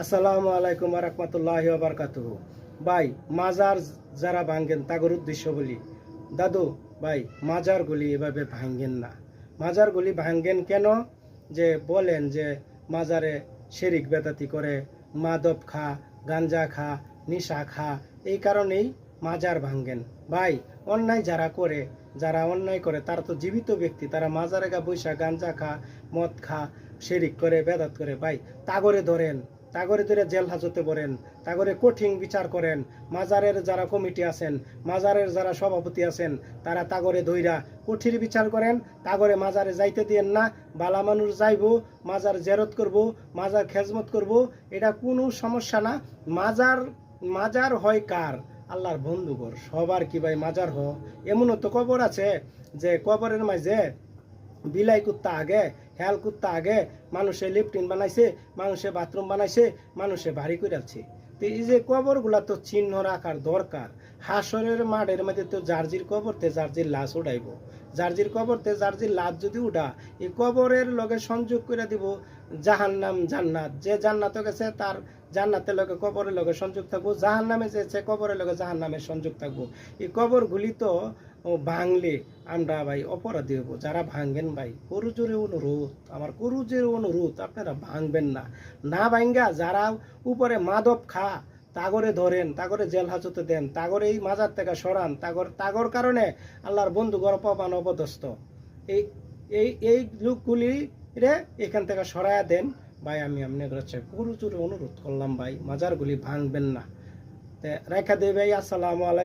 আসসালামু আলাইকুম ওয়া রাহমাতুল্লাহি ওয়া বারাকাতুহু। ভাই, মাজার যারা ভাঙ্গেন তাগর উদ্দেশ্য বলি, দাদু ভাই, মাজারগুলি এভাবে ভাঙ্গেন না। মাজারগুলি ভাঙ্গেন কেন? যে বলেন যে মাজারে শিরিক বেদাতি করে, মাদক খা, গাঞ্জা খা, নিশা খা, এই কারণেই মাজার ভাঙ্গেন। ভাই, অন্যায় যারা অন্যায় করে তারা তো জীবিত ব্যক্তি, তারা মাজারে গা বৈশা গাঞ্জা খা, মদ খা, শিরিক করে, বেদাত করে। ভাই, তাগরে ধরেন, তাগরে ধরে জেল হাজতে পড়েন, তাগরে কঠিন বিচার করেন। মাজারের যারা কমিটি আছেন, মাজারের যারা সভাপতি আছেন, তারা তাগরে ধইরা কঠিন বিচার করেন। তাগরে মাজারে যাইতে দিয়েন না। বালা মানুষ যাইব, মাজার জেরত করব, মাজার খেজমত করব, এটা কোনো সমস্যা না। মাজার মাজার হয় কার? আল্লাহর বন্ধুগর। সবার কি ভাই মাজার এমনও তো কবর আছে যে কবরের মাঝে বিলাই কুত্তা আগে, হেয়াল কুত্তা আগে, মানুষে লিফটিন বানাইছে, মানুষে বাথরুম বানাইছে, মানুষে বাড়ি করেছে। তো এই যে কবরগুলা তো চিহ্ন রাখার দরকার। হাসরের মাঠের মধ্যে তো জার্জির কবরতে জার্জির লাশ উঠাইব, জার্জির কবরতে জার্জির লাশ যদি উঠা, এই কবরের লগে সংযোগ করে দিব জাহান্নাম জান্নাত। যে জান্নাতে গেছে তার জান্নাতের লগে কবরের লগে সংযোগ থাকবো, জাহান্নামে যেছে কবরের লগে জাহান্নামের সংযোগ থাকবো। এই কবরগুলি তো ভাঙলে আমরা ভাই অপরাধী হবো। যারা ভাঙবেন ভাই, করুজোরে অনুরোধ, আমার করুজোরে অনুরোধ, আপনারা ভাঙবেন না। না ভাঙ্গা যারা উপরে মাদক খা, তাগরে ধরেন, তাগরে জেল হাজতে দেন, তাগরে এই মাজার থেকে সরান। তাগর কারণে আল্লাহর বন্ধু গর্পবান অবদস্ত। এই এই এই লোকগুলি রে এখান থেকে সরাইয়া দেন ভাই। আমি আপনার কাছে করুজোরে অনুরোধ করলাম ভাই, মাজারগুলি ভাঙবেন না। রেখা দেই ভাই। আসসালামু আলাইকুম।